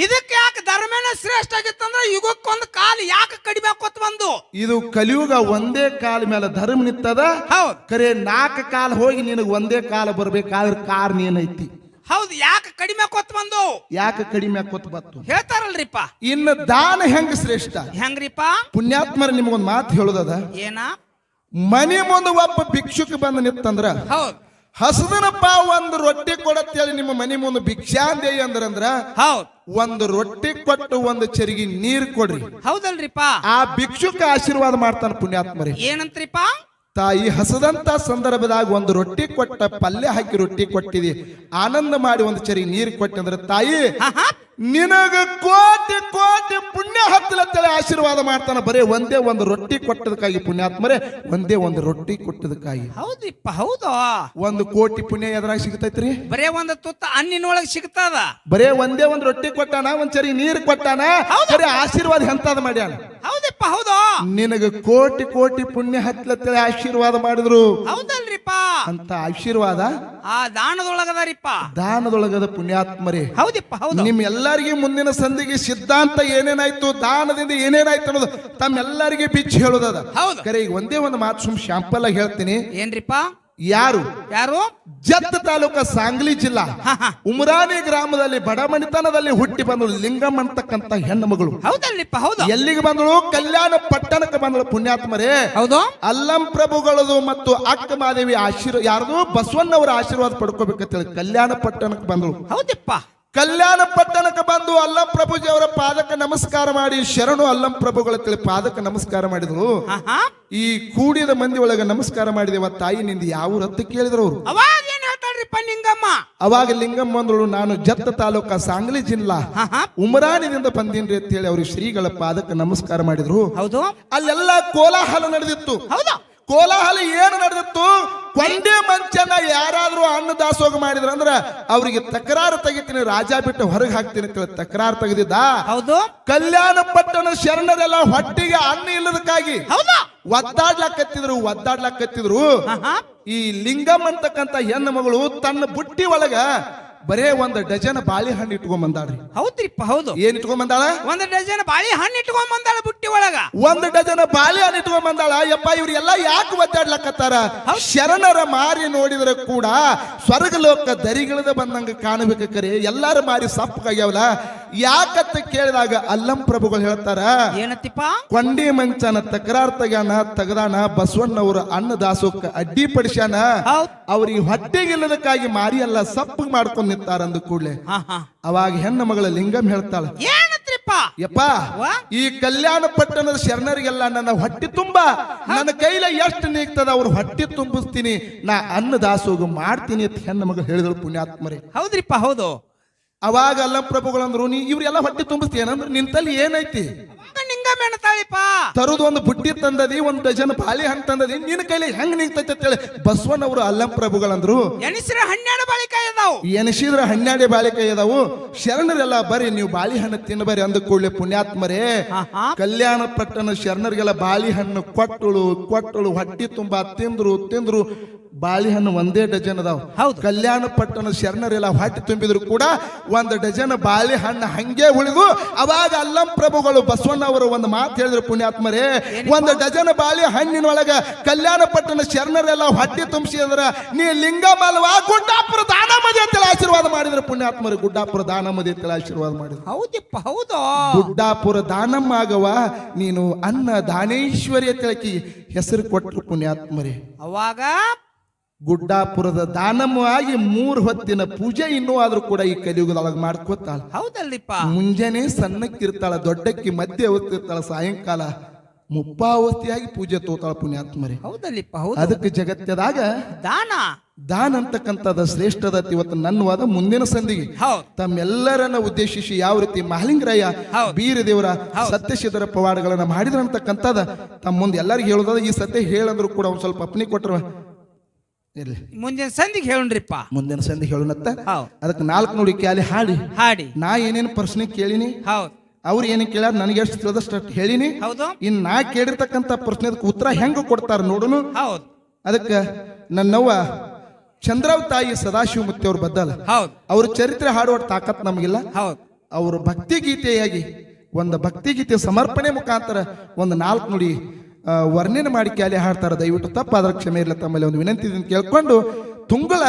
ಇದಕ್ಕೆ ಯಾಕೆ ಧರ್ಮನ ಶ್ರೇಷ್ಠ ಆಗಿತ್ತಂದ್ರೆ ಯುಗಕ್ಕೊಂದು ಕಾಲ ಯಾಕೆ ಕಡಿಮೆ ಆಕೋತ್ ಬಂದು? ಇದು ಕಲಿಯುಗ ಒಂದೇ ಕಾಲ ಮೇಲೆ ಧರ್ಮ ನಿತ್ತದ. ಹೌದು. ಕರೆ 4 ಕಾಲ ಹೋಗಿ ನಿನಗೆ ಒಂದೇ ಕಾಲ ಬರ್ಬೇಕಾದ್ರೆ ಕಾರಣ ಏನೈತಿ? ಹೌದು. ಯಾಕೆ ಕಡಿಮೆ ಆಕೋತ್ ಬಂದು? ಯಾಕೆ ಕಡಿಮೆ ಆಕೋತ್ ಬತ್ತು ಹೇಳ್ತಾರಲ್ರಿಪ್ಪ. ಇನ್ನು ದಾನ ಹೆಂಗ ಶ್ರೇಷ್ಠ? ಹೆಂಗ್ರಿಪ್ಪ? ಪುಣ್ಯಾತ್ಮರ ನಿಮಗೊಂದು ಮಾತು ಹೇಳುದದ. ಏನ? ಮನಿ ಮುಂದೆ ಒಬ್ಬ ಭಿಕ್ಷುಕ ಬಂದು ನಿತ್ತಂದ್ರ ಹೌದ್ ಹಸದನಪ್ಪ ಒಂದು ರೊಟ್ಟಿ ಕೊಡತ್ತೇಳಿ ನಿಮ್ಮ ಮನಿ ಮುಂದೆ ಭಿಕ್ಷಾಂದೇಯಿ ಅಂದ್ರ ಹೌದ್ ಒಂದು ರೊಟ್ಟಿ ಕೊಟ್ಟು ಒಂದು ಚರಿಗೆ ನೀರ್ ಕೊಡ್ರಿ. ಹೌದಲ್ರಿಪ್ಪ. ಆ ಭಿಕ್ಷುಕ ಆಶೀರ್ವಾದ ಮಾಡ್ತಾನ ಪುಣ್ಯಾತ್ಮರಿ. ಏನಂತ್ರಿಪ್ಪ? ತಾಯಿ ಹಸದಂತ ಸಂದರ್ಭದಾಗ ಒಂದು ರೊಟ್ಟಿ ಕೊಟ್ಟ, ಪಲ್ಯ ಹಾಕಿ ರೊಟ್ಟಿ ಕೊಟ್ಟಿದಿ, ಆನಂದ ಮಾಡಿ ಒಂದು ಚರಿ ನೀರು ಕೊಟ್ಟಂದ್ರೆ ತಾಯಿ ನಿನಗ ಕೋಟಿ ಕೋಟಿ ಪುಣ್ಯ ಹತ್ತಲತ್ತೇಳಿ ಆಶೀರ್ವಾದ ಮಾಡ್ತಾನ. ಬರೇ ಒಂದೇ ಒಂದು ರೊಟ್ಟಿ ಕೊಟ್ಟದಕ್ಕಾಗಿ ಪುಣ್ಯಾತ್ಮರೇ, ಒಂದೇ ಒಂದು ರೊಟ್ಟಿ ಕೊಟ್ಟದಕ್ಕಾಗಿ. ಹೌದ್ರಿಪ್ಪ. ಹೌದು. 1 ಕೋಟಿ ಪುಣ್ಯ ಎದ್ರಾಗ ಸಿಗ್ತೈತ್ರಿ? ಬರೇ ಒಂದು ತುತ್ತ ಅನ್ನಿನೊಳಗೆ ಸಿಗ್ತದ. ಬರೇ ಒಂದೇ ಒಂದು ರೊಟ್ಟಿ ಕೊಟ್ಟಾನ, ಒಂದ್ ಚರಿ ನೀರು ಕೊಟ್ಟಾನ, ಬರೇ ಆಶೀರ್ವಾದ ಎಂತಾದ ಮಾಡ್ಯಾನ. ಹೌದಪ್ಪ. ಹೌದು. ನಿನಗ ಕೋಟಿ ಕೋಟಿ ಪುಣ್ಯ ಹತ್ತಲತ್ತೇಳಿ ಆಶೀರ್ವಾದ ಮಾಡಿದ್ರು. ಹೌದಲ್ರಿಪ್ಪ. ಅಂತ ಆಶೀರ್ವಾದ ಆ ದಾನದೊಳಗದಾರಿಪ್ಪ. ದಾನದೊಳಗದ ಪುಣ್ಯಾತ್ಮರೇ. ಹೌದಪ್ಪ. ಹೌದು. ನಿಮ್ ಎಲ್ಲರಿಗೂ ಮುಂದಿನ ಸಂಧಿಗೆ ಸಿದ್ಧಾಂತ ಏನೇನಾಯ್ತು, ದಾನದಿಂದ ಏನೇನಾಯ್ತು ಅನ್ನೋದು ತಮ್ಮೆಲ್ಲರಿಗೆ ಬಿಚ್ಚಿ ಹೇಳೋದದ. ಹೌದು. ಕರೆ ಈಗ ಒಂದೇ ಒಂದು ಮಾತು ಸುಮ್ ಶಾಂಪಲ್ ಆಗಿ ಹೇಳ್ತೀನಿ. ಏನ್ರಿಪ್ಪ? ಯಾರು ಜತ್ತ ತಾಲೂಕ ಸಾಂಗ್ಲಿ ಜಿಲ್ಲಾ ಉಮರಾನಿ ಗ್ರಾಮದಲ್ಲಿ ಬಡಮಣಿತನದಲ್ಲಿ ಹುಟ್ಟಿ ಬಂದಳು ಲಿಂಗಮ್ಮ ಅಂತಕ್ಕಂತ ಹೆಣ್ಣು ಮಗಳು. ಹೌದಲ್ರಿಪ್ಪ. ಹೌದು. ಎಲ್ಲಿಗೆ ಬಂದಳು? ಕಲ್ಯಾಣ ಪಟ್ಟಣಕ್ಕೆ ಬಂದಳು ಪುಣ್ಯಾತ್ಮರೇ. ಹೌದು. ಅಲ್ಲಂ ಪ್ರಭುಗಳದು ಮತ್ತು ಅಕ್ಕ ಮಾದೇವಿ ಯಾರದು ಬಸವಣ್ಣವರ ಆಶೀರ್ವಾದ ಪಡ್ಕೋಬೇಕಂತೇಳಿ ಕಲ್ಯಾಣ ಪಟ್ಟಣಕ್ಕೆ ಬಂದಳು. ಹೌದಪ್ಪ. ಕಲ್ಯಾಣ ಪಟ್ಟಣಕ್ಕೆ ಬಂದು ಅಲ್ಲಂ ಪ್ರಭುಜಿ ಅವರ ಪಾದಕ್ಕೆ ನಮಸ್ಕಾರ ಮಾಡಿ, ಶರಣು ಅಲ್ಲಂ ಪ್ರಭುಗಳ ತಿಳಿ ಪಾದಕ್ಕೆ ನಮಸ್ಕಾರ ಮಾಡಿದ್ರು. ಈ ಕೂಡಿದ ಮಂದಿ ಒಳಗೆ ನಮಸ್ಕಾರ ಮಾಡಿದೇವ ತಾಯಿ ನಿಂದ ಯಾವ ರತ್ತು ಕೇಳಿದ್ರು ಅವರು. ಅವಾಗ ಏನ್ ಹೇಳ್ತಾಳ್ರಿಪ್ಪ ಲಿಂಗಮ್ಮ? ಅವಾಗ ಲಿಂಗಮ್ಮ ಬಂದಳು, ನಾನು ಜತ್ತ ತಾಲೂಕ ಸಾಂಗ್ಲಿ ಜಿಲ್ಲಾ ಉಮರಾನಿದಿಂದ ಬಂದೀನ್ರಿ ಅಂತ ಹೇಳಿ ಅವ್ರಿಗೆ ಶ್ರೀಗಳ ಪಾದಕ್ಕೆ ನಮಸ್ಕಾರ ಮಾಡಿದ್ರು. ಹೌದು. ಅಲ್ಲೆಲ್ಲ ಕೋಲಾಹಲ ನಡೆದಿತ್ತು. ಹೌದು. ಕೋಲಾಹಲ ಏನು ನಡೆದಿತ್ತು? ಕೊಂಡೆ ಮಂಚನ ಯಾರಾದ್ರೂ ಅನ್ನ ದಾಸೋಗ ಮಾಡಿದ್ರ ಅಂದ್ರ ಅವ್ರಿಗೆ ತಕರಾರು ತೆಗಿತೀನಿ, ರಾಜ ಬಿಟ್ಟು ಹೊರಗೆ ಹಾಕ್ತೀನಿ ಅಂತ ತಕರಾರು ತೆಗೆದಿದ್ದ. ಹೌದು. ಕಲ್ಯಾಣ ಪಟ್ಟಣ ಶರಣರೆಲ್ಲ ಹೊಟ್ಟಿಗೆ ಅನ್ನ ಇಲ್ಲದಕ್ಕಾಗಿ ಹೌದು ಒದ್ದಾಡ್ಲಾಕತ್ತಿದ್ರು. ಈ ಲಿಂಗಮ್ಮ ಅಂತಕ್ಕಂತ ಹೆಣ್ಣು ಮಗಳು ತನ್ನ ಬುಟ್ಟಿ ಒಳಗ ಬರೇ ಒಂದು ಡಜನ್ ಬಾಳೆಹಣ್ಣು ಇಟ್ಕೊಂಡ್ ಬಂದಾಳ್ರಿ. ಹೌದ್ರಿಪ್ಪ. ಹೌದು. ಏನ್ ಇಟ್ಕೊಂಡ್ ಬಂದಾಳ? 1 ಡಜನ್ ಬಾಳೆಹಣ್ಣು ಇಟ್ಕೊಂಡ್ ಬಂದಾಳ ಬುಟ್ಟಿ ಒಳಗ. 1 ಡಜನ್ ಬಾಳೆಹಣ್ಣು ಇಟ್ಕೊಂಡ್ ಬಂದಾಳ. ಯಪ್ಪ ಇವ್ರೆಲ್ಲ ಯಾಕೆ ಒದ್ದಾಡ್ಲಕತ್ತಾರ? ಶರಣರ ಮಾರಿ ನೋಡಿದ್ರೆ ಕೂಡ ಸ್ವರ್ಗ ಲೋಕ ದರಿಗಿಳದ ಬಂದಂಗ ಕಾಣಬೇಕು. ಕರೆ ಎಲ್ಲಾರ ಮಾರಿ ಸಪ್ಪಗಾಗ್ಯಾವಲ್ಲ ಯಾಕಂತ ಕೇಳಿದಾಗ ಅಲ್ಲಂ ಪ್ರಭುಗಳು ಹೇಳ್ತಾರ, ಏನತ್ತಿಪ್ಪ? ಕೊಂಡಿ ಮಂಚನ ತಕರಾರ್ ತೆಗದಾನ ಬಸವಣ್ಣವ್ರ ಅನ್ನ ದಾಸೋಕ್ಕ ಅಡ್ಡಿ ಪಡಿಸ್ಯಾನ. ಅವ್ರಿಗೆ ಹೊಟ್ಟೆಗಿಲ್ಲದಕ್ಕಾಗಿ ಮಾರಿ ಎಲ್ಲ ಸಪ್ಪಗ್ ಮಾಡ್ಕೊಂಡ್ ನಿಂತಾರ ಅಂದ ಕೂಡ್ಲೆ ಅವಾಗ ಹೆಣ್ಣು ಮಗಳ ಲಿಂಗಂ ಹೇಳ್ತಾಳ, ಯಪ್ಪ ಈ ಕಲ್ಯಾಣ ಪಟ್ಟಣದ ಶರಣರಿಗೆಲ್ಲ ನನ್ನ ಹೊಟ್ಟೆ ತುಂಬಾ ನನ್ನ ಕೈಲ ಎಷ್ಟು ನೀಗ್ತದ ಅವ್ರ ಹೊಟ್ಟೆ ತುಂಬಿಸ್ತೀನಿ, ನಾ ಅನ್ನ ದಾಸೋಗ ಮಾಡ್ತೀನಿ ಅಂತ ಹೆಣ್ಣು ಮಗಳು ಹೇಳಿದಳು ಪುಣ್ಯಾತ್ಮರೇ. ಹೌದ್ರಿಪ್ಪ. ಹೌದು. ಅವಾಗ ಅಲ್ಲಂ ಪ್ರಭುಗಳಂದ್ರು, ನೀ ಇವ್ರೆಲ್ಲ ಹೊಟ್ಟೆ ತುಂಬಿಸ್ತೀನಂದ್ರೆ ನಿಂತಲ್ಲಿ ಏನೈತಿ? ತರುದು ಒಂದು ಬುಟ್ಟಿ ತಂದದಿ, 1 ಡಜನ್ ಬಾಳೆಹಣ್ಣು ತಂದದಿ, ನಿನ್ನ ಕೈಲಿ ಹೆಂಗ್ ನಿಂತೈತೆ ಅಂತೇಳಿ ಬಸವಣ್ಣವರು ಅಲ್ಲಂ ಪ್ರಭುಗಳಂದ್ರು. ಎನಿಸಿದ್ರೆ 12 ಬಾಳೆಕಾಯಿ ಅದಾವು. ಎನಿಸಿದ್ರೆ 12 ಬಾಳೆಕಾಯಿ ಅದಾವು. ಶರಣರೆಲ್ಲ ಬರ್ರಿ ನೀವು ಬಾಳೆಹಣ್ಣು ತಿನ್ನಬರಿ ಅಂದ ಕೂಡಲೇ ಪುಣ್ಯಾತ್ಮರೇ ಕಲ್ಯಾಣ ಪಟ್ಟಣ ಶರಣರಿಗೆಲ್ಲ ಬಾಳೆಹಣ್ಣು ಕೊಟ್ಟಳು ಹೊಟ್ಟಿ ತುಂಬಾ ತಿಂದ್ರು. ಬಾಳೆಹಣ್ಣು 1 ಡಜನ್ ಅದಾವ. ಕಲ್ಯಾಣ ಪಟ್ಟಣ ಶರಣರೆಲ್ಲ ಹೊಟ್ಟೆ ತುಂಬಿದ್ರು ಕೂಡ 1 ಡಜನ್ ಬಾಳೆಹಣ್ಣು ಹಂಗೆ ಉಳಿದು. ಅವಾಗ ಅಲ್ಲಂ ಪ್ರಭುಗಳು ಬಸವಣ್ಣವರು ಒಂದು ಮಾತು ಹೇಳಿದ್ರು ಪುಣ್ಯಾತ್ಮರೇ, 1 ಡಜನ್ ಬಾಳೆಹಣ್ಣಿನೊಳಗ ಕಲ್ಯಾಣ ಪಟ್ಟಣ ಶರಣರೆಲ್ಲ ಹೊಟ್ಟೆ ತುಂಬಿಸಿದ್ರ ನೀ ಲಿಂಗಮಲ್ವಾ ಗುಡ್ಡಾಪುರ ದಾನಮದಿ ಅಂತೇಳಿ ಆಶೀರ್ವಾದ ಮಾಡಿದ್ರು ಪುಣ್ಯಾತ್ಮರು. ಗುಡ್ಡಾಪುರ ದಾನಮದಿ ಅಂತೇಳಿ ಆಶೀರ್ವಾದ ಮಾಡಿದ್ರು. ಹೌದಪ್ಪ. ಹೌದು. ಗುಡ್ಡಾಪುರ ದಾನಮ್ಮ ಆಗವ ನೀನು ಅನ್ನ ದಾನೇಶ್ವರಿ ಅಂತೇಳಿ ಹೆಸರು ಕೊಟ್ಟರು ಪುಣ್ಯಾತ್ಮರೇ. ಅವಾಗ ಗುಡ್ಡಾಪುರದ ದಾನಮ್ಮ ಆಗಿ 3 ಹೊತ್ತಿನ ಪೂಜೆ ಇನ್ನೂ ಆದ್ರೂ ಕೂಡ ಈ ಕಲಿಯುಗದೊಳಗ ಮಾಡ್ಕೋತಾಳ. ಹೌದಲ್ರಿಪ್ಪ. ಮುಂಜಾನೆ ಸಣ್ಣಕ್ಕಿರ್ತಾಳ, ದೊಡ್ಡಕ್ಕಿ ಮಧ್ಯೆ ಅವಸ್ಥಿರ್ತಾಳ, ಸಾಯಂಕಾಲ ಮುಪ್ಪಾವಸ್ಥಿಯಾಗಿ ಪೂಜೆ ತೋತಾಳ ಪುಣ್ಯಾತ್ಮರೇ. ಹೌದಲ್ಲಿಪ್ಪ. ಅದಕ್ಕೆ ಜಗತ್ತದಾಗ ದಾನ ಅಂತಕ್ಕಂಥದ ಶ್ರೇಷ್ಠದ. ಇವತ್ತು ನನ್ನ ವಾದ ಮುಂದಿನ ಸಂಧಿಗೆ ತಮ್ಮೆಲ್ಲರನ್ನ ಉದ್ದೇಶಿಸಿ ಯಾವ ರೀತಿ ಮಹಾಲಿಂಗರಾಯ, ಬೀರದೇವರ, ಸತ್ಯಶಿಧರ ಪವಾಡಗಳನ್ನ ಮಾಡಿದ್ರ ಅಂತಕ್ಕಂಥದ ತಮ್ಮ ಮುಂದೆ ಎಲ್ಲರಿಗೂ ಹೇಳೋದ. ಈ ಸತ್ಯ ಹೇಳಂದ್ರು ಕೂಡ ಒಂದ್ ಸ್ವಲ್ಪ ಅಪ್ಪನಿ ಕೊಟ್ರ ಇರ್ಲಿ, ಮುಂದಿನ ಸಂಧಿಗೆ ಹೇಳುಣ್ರಿಪ್ಪ. ಮುಂದಿನ ಸಂಧಿ ಹೇಳುನತ್ತ. ಅದಕ್ಕೆ 4 ನುಡಿ ಕ್ಯಾಲಿ ಹಾಡಿ ನಾ ಏನೇನು ಪ್ರಶ್ನೆ ಕೇಳಿನಿ, ಅವ್ರು ಏನೇ ಕೇಳ್ಯಾರ ನನಗೆ ಎಷ್ಟು ತಿಳಿದಷ್ಟು ಹೇಳಿನಿ. ಇನ್ ನಾ ಕೇಳಿರ್ತಕ್ಕಂಥ ಪ್ರಶ್ನೆ ಉತ್ತರ ಹೆಂಗ ಕೊಡ್ತಾರ ನೋಡುನು. ಅದಕ್ಕೆ ನನ್ನವ್ವ ಚಂದ್ರವ್ ತಾಯಿ ಸದಾಶಿವ ಮುತ್ತಿ ಅವ್ರು ಬದ್ದಲ್ಲ, ಅವ್ರ ಚರಿತ್ರೆ ಹಾಡುವ ತಾಕತ್ ನಮಗಿಲ್ಲ. ಅವರು ಭಕ್ತಿಗೀತೆಯಾಗಿ ಒಂದು ಭಕ್ತಿಗೀತೆ ಸಮರ್ಪಣೆ ಮುಖಾಂತರ ಒಂದು 4 ನುಡಿ ವರ್ಣನೆ ಮಾಡಿ ಕ್ಯಾಲಿ ಹಾಡ್ತಾರೆ. ದಯವಿಟ್ಟು ತಪ್ಪಾದ್ರ ಕ್ಷಮೆ ಇರಲಿ ತಮ್ಮಲ್ಲಿ ಒಂದು ವಿನಂತಿ ಕೇಳ್ಕೊಂಡು ತುಂಗಳ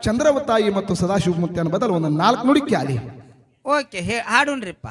ಚಂದ್ರವ ತಾಯಿ ಮತ್ತು ಸದಾಶಿವ ಮುತ್ಯನ ಬದಲು ಒಂದು 4 ನುಡಿ ಕ್ಯಾಲಿ. ಓಕೆ, ಹಾಡುಣ್ರಿಪ್ಪ.